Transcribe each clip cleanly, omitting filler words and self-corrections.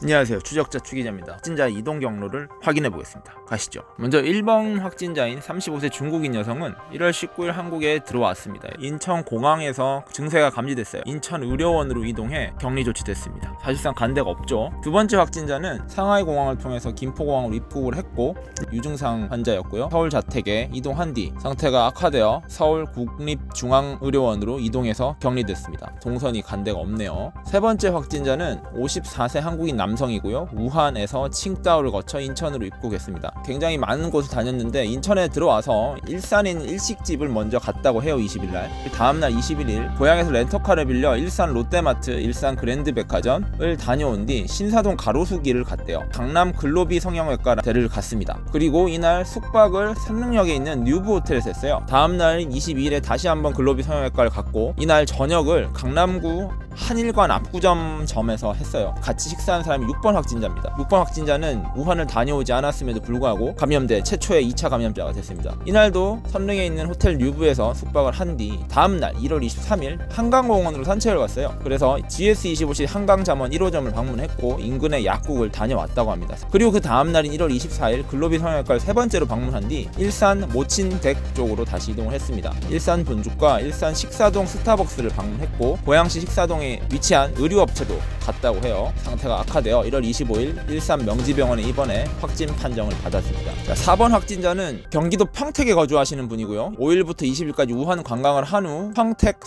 안녕하세요. 추적자 추기자입니다. 확진자 이동 경로를 확인해 보겠습니다. 가시죠. 먼저 1번 확진자인 35세 중국인 여성은 1월 19일 한국에 들어왔습니다. 인천공항에서 증세가 감지됐어요. 인천의료원으로 이동해 격리 조치됐습니다. 사실상 간 데가 없죠. 두 번째 확진자는 상하이 공항을 통해서 김포공항으로 입국을 했고 유증상 환자였고요. 서울 자택에 이동한 뒤 상태가 악화되어 서울 국립중앙의료원으로 이동해서 격리됐습니다. 동선이 간 데가 없네요. 세 번째 확진자는 54세 한국인 남성이고요. 우한에서 칭다오를 거쳐 인천으로 입국했습니다. 굉장히 많은 곳을 다녔는데 인천에 들어와서 일산인 일식집을 먼저 갔다고 해요. 20일날. 다음날 21일 고향에서 렌터카를 빌려 일산 롯데마트, 일산 그랜드백화점을 다녀온 뒤 신사동 가로수길을 갔대요. 강남 글로비 성형외과를 갔습니다. 그리고 이날 숙박을 삼릉역에 있는 뉴브 호텔에서 했어요. 다음날 22일에 다시 한번 글로비 성형외과를 갔고 이날 저녁을 강남구 한일관 압구점점에서 했어요. 같이 식사한 사람이 6번 확진자입니다. 6번 확진자는 우한을 다녀오지 않았음에도 불구하고 감염돼 최초의 2차 감염자가 됐습니다. 이날도 선릉에 있는 호텔 뉴브에서 숙박을 한 뒤 다음날 1월 23일 한강공원으로 산책을 갔어요. 그래서 GS25시 한강잠원 1호점을 방문했고 인근의 약국을 다녀왔다고 합니다. 그리고 그 다음날인 1월 24일 글로비 성형외과를 세 번째로 방문한 뒤 일산 모친댁 쪽으로 다시 이동을 했습니다. 일산 본죽과 일산 식사동 스타벅스를 방문했고 고양시 식사동에 위치한 의류업체도 갔다고 해요. 상태가 악화되어 1월 25일 일산 명지병원에 입원해 확진 판정을 받았습니다. 자, 4번 확진자는 경기도 평택에 거주하시는 분이고요. 5일부터 20일까지 우한 관광을 한 후 평택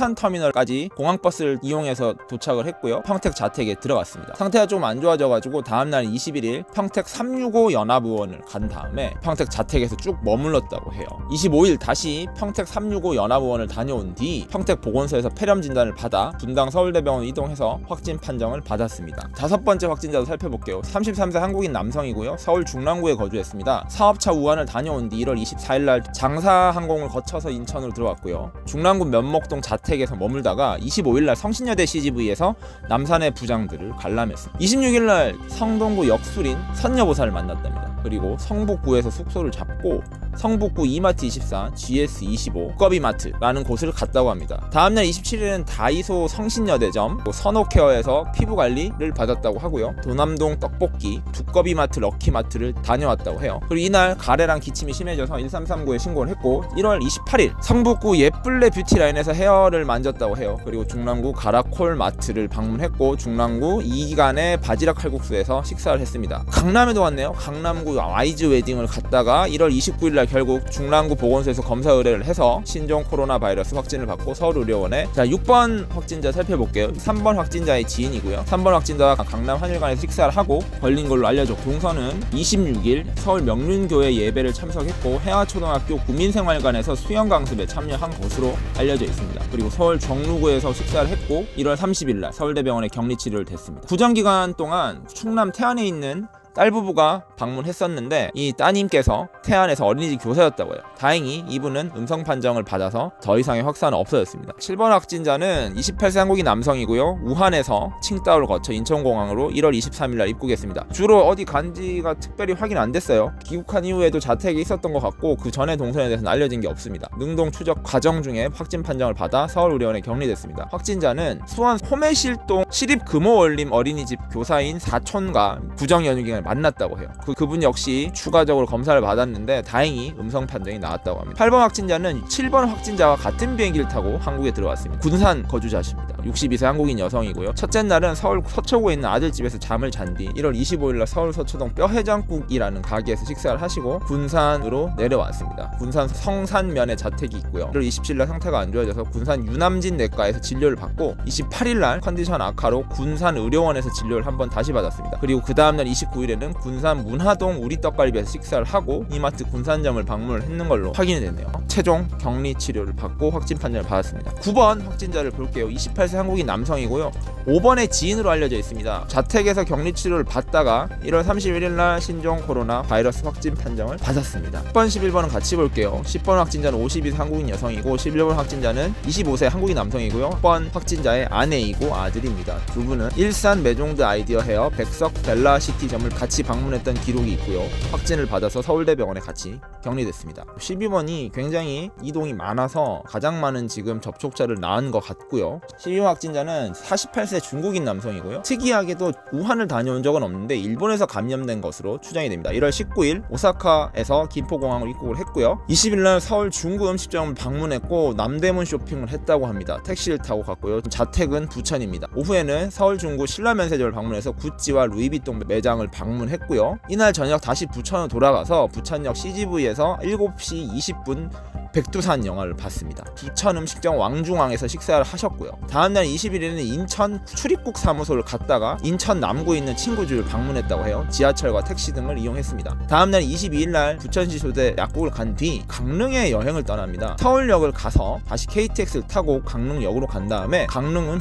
송탄터미널까지 공항버스를 이용해서 도착을 했고요. 평택 자택에 들어갔습니다. 상태가 좀 안 좋아져가지고 다음날 21일 평택 365 연합의원을 간 다음에 평택 자택에서 쭉 머물렀다고 해요. 25일 다시 평택 365 연합의원을 다녀온 뒤 평택 보건소에서 폐렴 진단을 받아 분당 서울대병원 이동해서 확진 판정을 받았습니다. 다섯 번째 확진자도 살펴볼게요. 33세 한국인 남성이고요. 서울 중랑구에 거주했습니다. 사업차 우한을 다녀온 뒤 1월 24일날 장사항공을 거쳐서 인천으로 들어왔고요. 중랑구 면목동 자택에서 머물다가 25일날 성신여대 CGV에서 남산의 부장들을 관람했습니다. 26일날 성동구 역술인 선여보살을 만났답니다. 그리고 성북구에서 숙소를 잡고 성북구 이마트24, GS25, 두꺼비마트라는 곳을 갔다고 합니다. 다음날 27일은 다이소 성신여대점, 선호케어에서 피부관리를 받았다고 하고요. 도남동 떡볶이, 두꺼비마트, 럭키마트를 다녀왔다고 해요. 그리고 이날 가래랑 기침이 심해져서 1339에 신고를 했고 1월 28일 성북구 예플레 뷰티라인에서 헤어를 만졌다고 해요. 그리고 중랑구 가라콜마트를 방문했고 중랑구 이기간의 바지락 칼국수에서 식사를 했습니다. 강남에도 왔네요. 강남구 와이즈 웨딩을 갔다가 1월 29일날 결국 중랑구 보건소에서 검사 의뢰를 해서 신종 코로나 바이러스 확진을 받고 서울의료원에 6번 확진자 살펴볼게요. 3번 확진자의 지인이고요. 3번 확진자가 강남 한일관에서 식사를 하고 걸린 걸로 알려져 동선은 26일 서울 명륜교회 예배를 참석했고 해화초등학교 구민생활관에서 수영강습에 참여한 것으로 알려져 있습니다. 그리고 서울 정루구에서 식사를 했고 1월 30일날 서울대병원에 격리치료를 됐습니다. 구정기간 동안 충남 태안에 있는 딸 부부가 방문했었는데 이 따님께서 태안에서 어린이집 교사였다고 해요. 다행히 이분은 음성 판정을 받아서 더 이상의 확산은 없어졌습니다. 7번 확진자는 28세 한국인 남성이고요. 우한에서 칭다오를 거쳐 인천공항으로 1월 23일날 입국했습니다. 주로 어디 간지가 특별히 확인 안 됐어요. 귀국한 이후에도 자택에 있었던 것 같고 그 전에 동선에 대해서는 알려진 게 없습니다. 능동 추적 과정 중에 확진 판정을 받아 서울의료원에 격리됐습니다. 확진자는 수원 호매실동 시립금호원림 어린이집 교사인 사촌과 구정연휴 기간에 만났다고 해요. 그분 역시 추가적으로 검사를 받았는데 다행히 음성 판정이 나왔다고 합니다. 8번 확진자는 7번 확진자와 같은 비행기를 타고 한국에 들어왔습니다. 군산 거주자십니다. 62세 한국인 여성이고요. 첫째 날은 서울 서초구에 있는 아들집에서 잠을 잔 뒤 1월 25일날 서울 서초동 뼈해장국이라는 가게에서 식사를 하시고 군산으로 내려왔습니다. 군산 성산면에 자택이 있고요. 1월 27일날 상태가 안 좋아져서 군산 유남진 내과에서 진료를 받고 28일날 컨디션 악화로 군산 의료원에서 진료를 한번 다시 받았습니다. 그리고 그 다음날 29일에는 군산 문화동 우리떡갈비에서 식사를 하고 이마트 군산점을 방문을 했는 걸로 확인이 됐네요. 최종 격리 치료를 받고 확진 판정을 받았습니다. 9번 확진자를 볼게요. 28세 한국인 남성이고요. 5번의 지인으로 알려져 있습니다. 자택에서 격리 치료를 받다가 1월 31일날 신종 코로나 바이러스 확진 판정을 받았습니다. 10번, 11번은 같이 볼게요. 10번 확진자는 52세 한국인 여성이고 11번 확진자는 25세 한국인 남성이고요. 10번 확진자의 아내이고 아들입니다. 두 분은 일산 메종드 아이디어 헤어 백석 벨라시티점을 같이 방문했던 기록이 있고요. 확진을 받아서 서울대병원에 같이 격리됐습니다. 12번이 굉장히 이동이 많아서 가장 많은 지금 접촉자를 낳은 것 같고요. 12번 확진자는 48세 중국인 남성이고요. 특이하게도 우한을 다녀온 적은 없는데 일본에서 감염된 것으로 추정이 됩니다. 1월 19일 오사카에서 김포공항으로 입국을 했고요. 20일날 서울 중구 음식점을 방문했고 남대문 쇼핑을 했다고 합니다. 택시를 타고 갔고요. 자택은 부천입니다. 오후에는 서울 중구 신라면세점을 방문해서 구찌와 루이비통 매장을 방문했고요. 이날 저녁 다시 부천으로 돌아가서 부천역 CGV에서 7시 20분 백두산 영화를 봤습니다. 부천 음식점 왕중왕에서 식사를 하셨고요. 다음날 21일에는 인천 출입국 사무소를 갔다가 인천 남구에 있는 친구 집을 방문했다고 해요. 지하철과 택시 등을 이용했습니다. 다음날 22일날 부천시 소재 약국을 간 뒤 강릉에 여행을 떠납니다. 서울역을 가서 다시 KTX를 타고 강릉역으로 간 다음에 강릉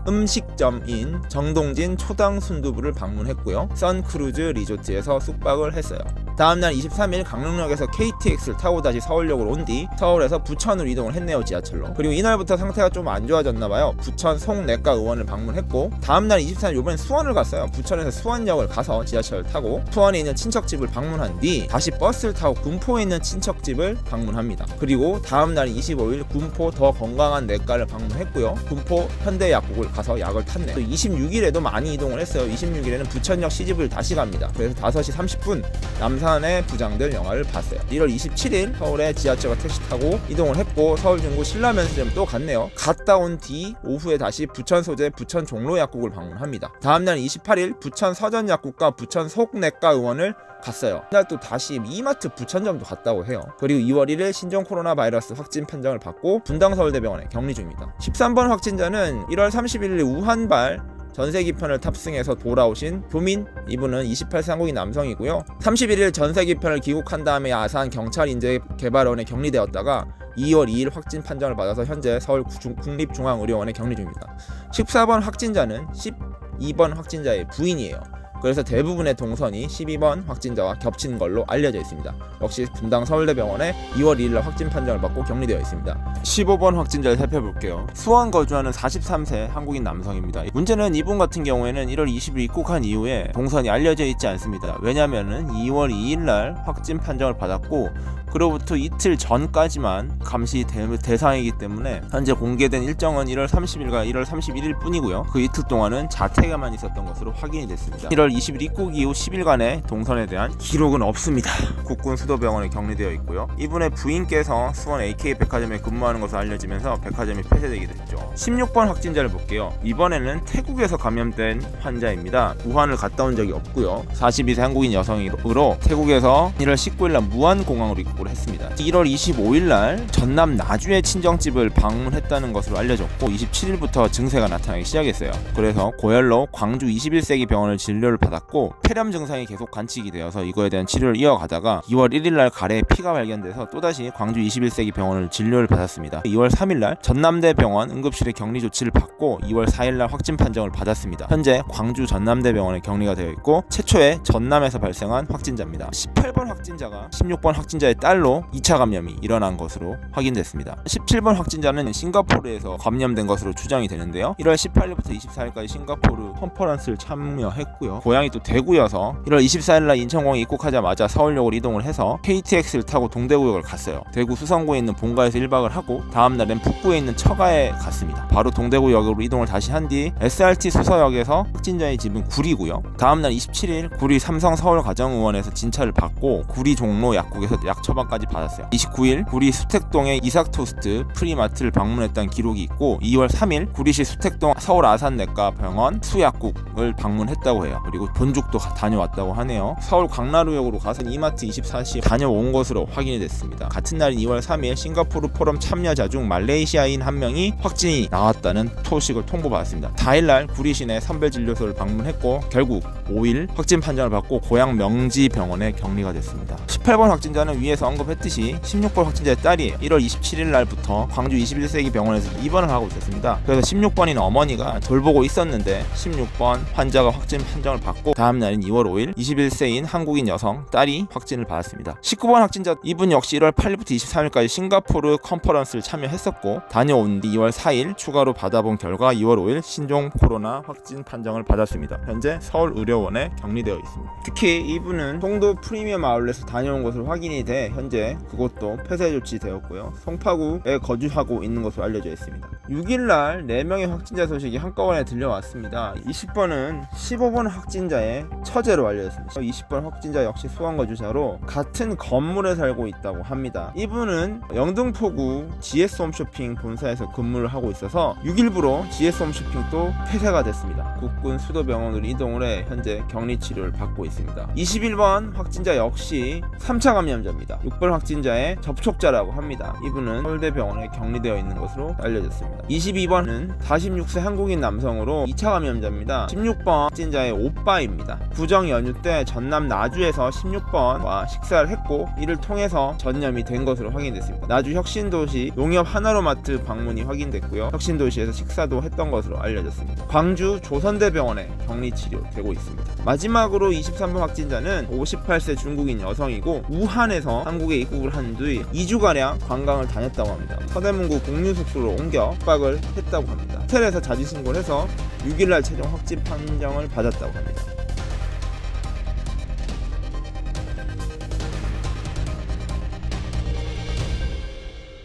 음식점인 정동진 초당 순두부를 방문했고요. 선크루즈 리조트에서 숙박을 했어요. 다음날 23일 강릉역에서 KTX를 타고 다시 서울역으로 온 뒤 서울에서 부천으로 이동을 했네요. 지하철로. 그리고 이날부터 상태가 좀 안 좋아졌나봐요. 부천 송내과 의원을 방문했고 다음날 24일 요번엔 수원을 갔어요. 부천에서 수원역을 가서 지하철을 타고 수원에 있는 친척집을 방문한 뒤 다시 버스를 타고 군포에 있는 친척집을 방문합니다. 그리고 다음날 25일 군포 더 건강한 내과를 방문했고요. 군포 현대약국을 가서 약을 탔네요. 26일에도 많이 이동을 했어요. 26일에는 부천역 CGV를 다시 갑니다. 그래서 5시 30분 남산의 부장들 영화를 봤어요. 1월 27일 서울에 지하철과 택시 타고 이동을 했고 서울 중구 신라면세점 또 갔네요. 갔다 온 뒤 오후에 다시 부천 소재 부천 종로약국을 방문합니다. 다음날 28일 부천 서전약국과 부천 속내과 의원을 갔어요. 그날 또 다시 이마트 부천점도 갔다고 해요. 그리고 2월 1일 신종 코로나 바이러스 확진 판정을 받고 분당서울대병원에 격리 중입니다. 13번 확진자는 1월 31일 우한발 전세기편을 탑승해서 돌아오신 교민, 이분은 28세 한국인 남성이고요. 31일 전세기편을 귀국한 다음에 아산 경찰인재개발원에 격리되었다가 2월 2일 확진 판정을 받아서 현재 서울 국립중앙의료원에 격리 중입니다. 14번 확진자는 12번 확진자의 부인이에요. 그래서 대부분의 동선이 12번 확진자와 겹친 걸로 알려져 있습니다. 역시 분당 서울대병원에 2월 2일 날 확진 판정을 받고 격리되어 있습니다. 15번 확진자를 살펴볼게요. 수원 거주하는 43세 한국인 남성입니다. 문제는 이분 같은 경우에는 1월 20일 입국한 이후에 동선이 알려져 있지 않습니다. 왜냐면은 2월 2일 날 확진 판정을 받았고 그로부터 이틀 전까지만 감시 대상이기 때문에 현재 공개된 일정은 1월 30일과 1월 31일 뿐이고요. 그 이틀 동안은 자택에만 있었던 것으로 확인이 됐습니다. 1월 20일 입국 이후 10일간의 동선에 대한 기록은 없습니다. 국군 수도병원에 격리되어 있고요. 이분의 부인께서 수원 AK 백화점에 근무하는 것으로 알려지면서 백화점이 폐쇄되게 됐죠. 16번 확진자를 볼게요. 이번에는 태국에서 감염된 환자입니다. 우한을 갔다 온 적이 없고요. 42세 한국인 여성으로 태국에서 1월 19일 날 무안공항으로 입국을 했습니다. 1월 25일 날 전남 나주의 친정집을 방문했다는 것으로 알려졌고 27일부터 증세가 나타나기 시작했어요. 그래서 고열로 광주 21세기 병원을 진료를 받았고 폐렴 증상이 계속 관측이 되어서 이거에 대한 치료를 이어가다가 2월 1일 날 가래에 피가 발견돼서 또다시 광주 21세기 병원을 진료를 받았습니다. 2월 3일 날 전남대병원 응급실에 격리 조치를 받고 2월 4일 날 확진 판정을 받았습니다. 현재 광주 전남대병원에 격리가 되어 있고 최초의 전남에서 발생한 확진자입니다. 18번 확진자가 16번 확진자의 딸로 2차 감염이 일어난 것으로 확인됐습니다. 17번 확진자는 싱가포르에서 감염된 것으로 추정이 되는데요. 1월 18일부터 24일까지 싱가포르 컨퍼런스를 참여했고요. 고향이 또 대구여서 1월 24일날 인천공항에 입국하자마자 서울역으로 이동을 해서 KTX를 타고 동대구역을 갔어요. 대구 수성구에 있는 본가에서 1박을 하고 다음날엔 북구에 있는 처가에 갔습니다. 바로 동대구역으로 이동을 다시 한 뒤 SRT 수서역에서 확진자의 집은 구리고요. 다음날 27일 구리 삼성 서울가정의원에서 진찰을 받고 구리 종로 약국에서 약 처방까지 받았어요. 29일 구리 수택동의 이삭토스트 프리마트를 방문했다는 기록이 있고 2월 3일 구리시 수택동 서울 아산내과병원 수약국을 방문했다고 해요. 그리고 본죽도 다녀왔다고 하네요. 서울 강나루역으로 가서 이마트 24시 다녀온 것으로 확인이 됐습니다. 같은 날인 2월 3일 싱가포르 포럼 참여자 중 말레이시아인 한 명이 확진이 나왔다는 소식을 통보받았습니다. 4일날 구리 시내 선별진료소를 방문했고 결국 5일 확진 판정을 받고 고향 명지병원에 격리가 됐습니다. 18번 확진자는 위에서 언급했듯이 16번 확진자의 딸이에요. 1월 27일 날부터 광주 21세기 병원에서 입원을 하고 있었습니다. 그래서 16번인 어머니가 돌보고 있었는데 16번 환자가 확진 판정을 받고 다음 날인 2월 5일 21세인 한국인 여성 딸이 확진을 받았습니다. 19번 확진자 이분 역시 1월 8일부터 23일까지 싱가포르 컨퍼런스를 참여했었고 다녀온 뒤 2월 4일 추가로 받아본 결과 2월 5일 신종 코로나 확진 판정을 받았습니다. 현재 서울의료원에 격리되어 있습니다. 특히 이분은 송도 프리미엄 아울렛에서 다녀온 것으로 확인이 돼 현재 그곳도 폐쇄 조치되었고요. 송파구에 거주하고 있는 것으로 알려져 있습니다. 6일날 4명의 확진자 소식이 한꺼번에 들려왔습니다. 20번은 15번 확진자의 처제로 알려졌습니다. 20번 확진자 역시 수원거주자로 같은 건물에 살고 있다고 합니다. 이분은 영등포구 GS홈쇼핑 본사에서 근무를 하고 있어서 6일부로 GS홈쇼핑도 폐쇄가 됐습니다. 국군 수도병원으로 이동을 해 현재 격리치료를 받고 있습니다. 21번 확진자 역시 3차 감염자입니다. 6번 확진자의 접촉자라고 합니다. 이분은 서울대병원에 격리되어 있는 것으로 알려졌습니다. 22번은 46세 한국인 남성으로 2차 감염자입니다. 16번 확진자의 오빠입니다. 구정 연휴 때 전남 나주에서 16번과 식사를 했고 이를 통해서 전염이 된 것으로 확인됐습니다. 나주 혁신도시 농협 하나로마트 방문이 확인됐고요. 혁신도시에서 식사도 했던 것으로 알려졌습니다. 광주 조선대병원에 격리치료되고 있습니다. 마지막으로 23번 확진자는 58세 중국인 여성이고 우한에서 한국에 입국을 한 뒤 2주가량 관광을 다녔다고 합니다. 서대문구 공유숙소로 옮겨 숙박을 했다고 합니다. 호텔에서 자진 신고를 해서 6일날 최종 확진 판정을 받았다고 합니다.